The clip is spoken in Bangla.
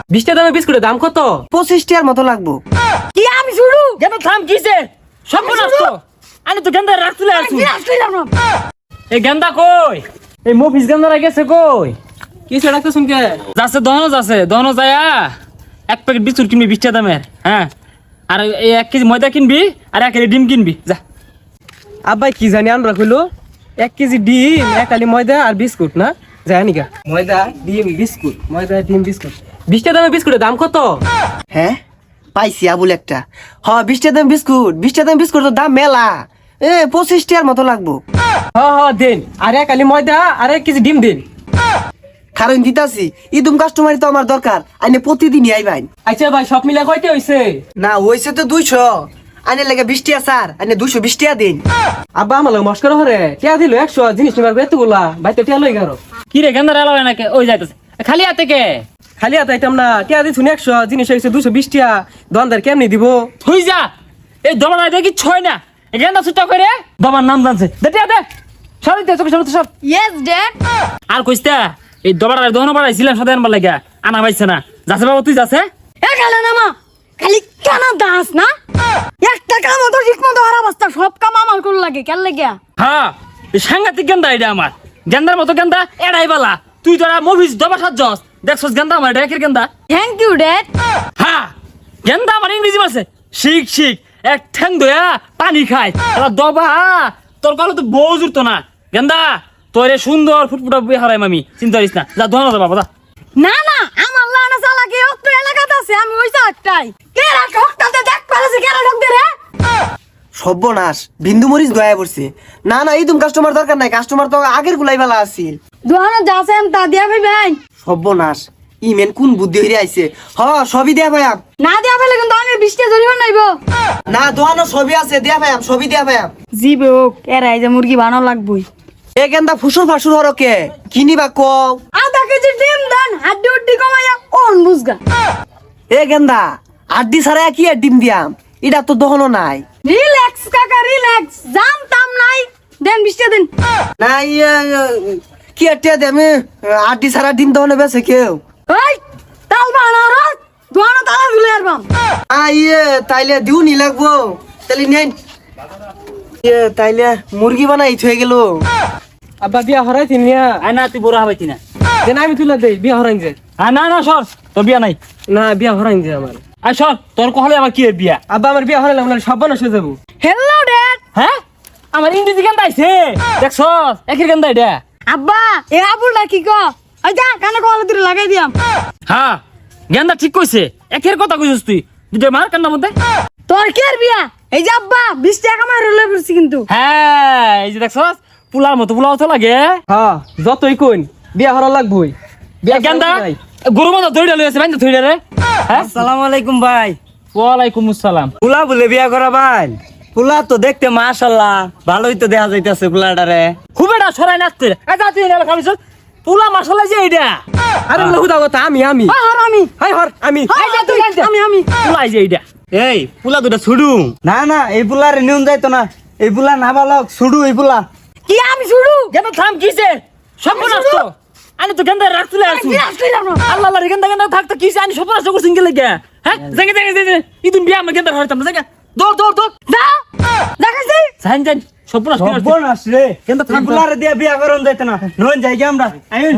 20 টাকা দামের বিস্কুটের দাম কত? 25 টাকার মতো লাগবো। কি আমি শুরু গেন্দা থাম কিছে সব নষ্ট আরে তো গেন্দা রাখ চলে আসু এই গেন্দা কই এই মফিস গেন্দা গেছে কই কিছে রাখতে শুনকে যাচ্ছে দহনো যায়া এক প্যাকেট বিস্কুট কিনবি 20 টাকা দামের হ্যাঁ আর এই 1 কেজি ময়দা কিনবি আর 1 কেজি ডিম কিনবি যা আব্বাই কি জানি আনরা কইলো 1 কেজি ডিম 1 আলি ময়দা আর বিস্কুট না জানি কা ময়দা ডিম বিস্কুট 20 টাকা দামের বিস্কুটের দাম কত? হ্যাঁ পাইছি আবুল একটা। 20 টাকা দাম বিস্কুট, 20 টাকা দাম বিস্কুট তো দাম মেলা। 25 টাকার মতো লাগবো। দেন আর 1 আলি ময়দা আর 1 কেজি ডিম দিন। কারণ দিতাছি ইদুম কাস্টমারই তো আমার দরকার, আইনে প্রতিদিনই আইবাইন। আচ্ছা ভাই সব মিলা কয়টা হইছে? না হইছে তো 200, আইনে লাগে 20 টাকা স্যার, আইনে 220 টাকা দিন। আব্বা আমার মস্করা হরে টিয়া দিল 100 জিনিস নিবার এতগুলা ভাই তো টিয়া লই গারো কি রে গেন্দা রালো নাকি ওই যাইতেছে খালি হাতে কে খালি হাতে আইতাম না টিয়া দিছুন 100 জিনিস হইছে 220 টাকা দোকানদার কেমনি দিব? তুই যা এই দমনা দেখি ছয় না এই গেন্দা ছুটা করে বাবার নাম জানছে দে দে সব দে তোকে সব ইয়েস ড্যাড আর কইস্তা এই দবাড়ার দহন বাড়াইছিলাম সাথে আনবার লাগা আনা পাইছে না যাচ্ছে বাবা তুই যাচ্ছে এ গেলে না মা খালি কেন দাস না একটা কাম তো ঠিক মতো আর অবস্থা সব কাম আমার কোল লাগে কেন লাগিয়া হ্যাঁ এই সাংঘাতিক গেন্দা এটা আমার গেন্দার মতো গেন্দা এড়াই বালা তুই তোরা মুভিস দবা সাত জস দেখছস গেন্দা আমার ডেকের গেন্দা থ্যাংক ইউ ড্যাড হ্যাঁ গেন্দা আমার ইংরেজি মারছে শিখ এক ঠ্যাং দয়া পানি খায় এরা দবা তোর কালো তো বউ জুড়তো না গেন্দা তোরে সুন্দর ফুটফুটা বিয়ে হারাই মামি চিন্তা করিস না যা ধোয়া যাবা বাবা না না আমার লানা চালাকি অত এলাকাতে আছে আমি ওইসা একটাই কেরা ঠকটাতে দেখ পারছি কেরা ঠক দে রে সর্বনাশ বিন্দু মরিচ দয়া পড়ছে। না না ইদুম কাস্টমার দরকার নাই, কাস্টমার তো আগের গুলাই বেলা আছিল। দোহানো যাছেন তা দিয়া ভাই সর্বনাশ ইমেন কোন বুদ্ধি হইরে আইছে। সবই দেয়া ভাইয়াম। না দিয়া ফেলে কিন্তু আমি 20 টাকা জরিমানা নাইব না দোয়ানো সবই আছে, দেয়া ভাইয়াম, সবই দেয়া ভাইয়াম। জিবে হোক এরা এই যে মুরগি বানানো লাগবই এ গেন্দা ফুসুর ফাসুর হরকে কিনিবা কও। আধা কেজি ডিম দেন হাড্ডি উড্ডি কমাইয়া কোন বুঝগা এ গেন্দা আড্ডি ছাড়া কি আর ডিম দিয়াম, এটা তো দহনো নাই। রিল্যাক্স কাকা রিল্যাক্স জানতাম নাই দেন 20 টাকা দেন না কি আর টিয়া দে আমি আড্ডি ছাড়া ডিম দহনে বেছে কেউ। এই তাল বানার দোহানো তালা ঝুলে আরবাম তাইলে দিউ নি লাগবো তাইলে নেন। তাইলে মুরগি বানাই থয়ে গেল। আব্বা বিয়া হরাই তিনিয়া আয় না তুই বড় হবাইতি না দেন আমি তুলা দেই বিয়া হরাইন যে না সর তোর বিয়া নাই না বিয়া হরাইন যে আমার আয় সর তোর কহলে আবার কি বিয়া আব্বা আমার বিয়া হরাইলাম না সব বানাস হয়ে যাবো। হ্যালো ড্যাড হ্যাঁ আমার ইংরেজি গান আইছে দেখছস একের গান এটা আব্বা এ আবুলটা কি কো ওই যা কানে কল দিরে লাগাই দিয়াম হ্যাঁ গেন্দা ঠিক কইছে একের কথা কইছিস তুই দুটো মার কান্নার মধ্যে তোর কি আর বিয়া এই যে আব্বা 20 টাকা আমার রলে পড়ছি কিন্তু হ্যাঁ এই যে দেখছস পুলার মতো পুলাও তো লাগে হ্যাঁ যতই কইন বিয়া হরা লাগবই। বিয়া গেন্দা গরু মতো ধইরা লইছে বাইন্দা ধইরা রে হ্যাঁ আসসালামু আলাইকুম ভাই। ওয়ালাইকুম আসসালাম পুলা বলে বিয়া করা ভাই? পুলা তো দেখতে মাশাআল্লাহ ভালোই তো দেখা যাইতাছে পুলাটারে। খুবেডা সরাই নাচতে এই যা তুই এলা খামিস পুলা মাশাআল্লাহ যে এইটা আরে লহুদা কথা আমি আর আমি হাই হর আমি এই যা তুই জানতে আমি পুলা এই যে এইটা এই পুলা দুটা ছুডু। না না এই পুলারে নিউন যাইতো না, এই পুলা নাবালক ছুডু এই পুলা। কি আমি শুরু গেন্দা থাম কিছে সব নষ্ট আনি তো গেন্দা রাখ চলে আসু আল্লাহ আল্লাহ গেন্দা থাকতে কিছে আনি সব নষ্ট করছিস গেলে কে হ্যাঁ জায়গা ইদুন বিয়া আমার গেন্দা হরতাম জায়গা দৌড় যা দেখাইছি জান সব নষ্ট সর্বনাশ রে, গেন্দা এই থাম পুলারে দিয়া বিয়া করন যাইতো না, নন যাই আমরা আইন।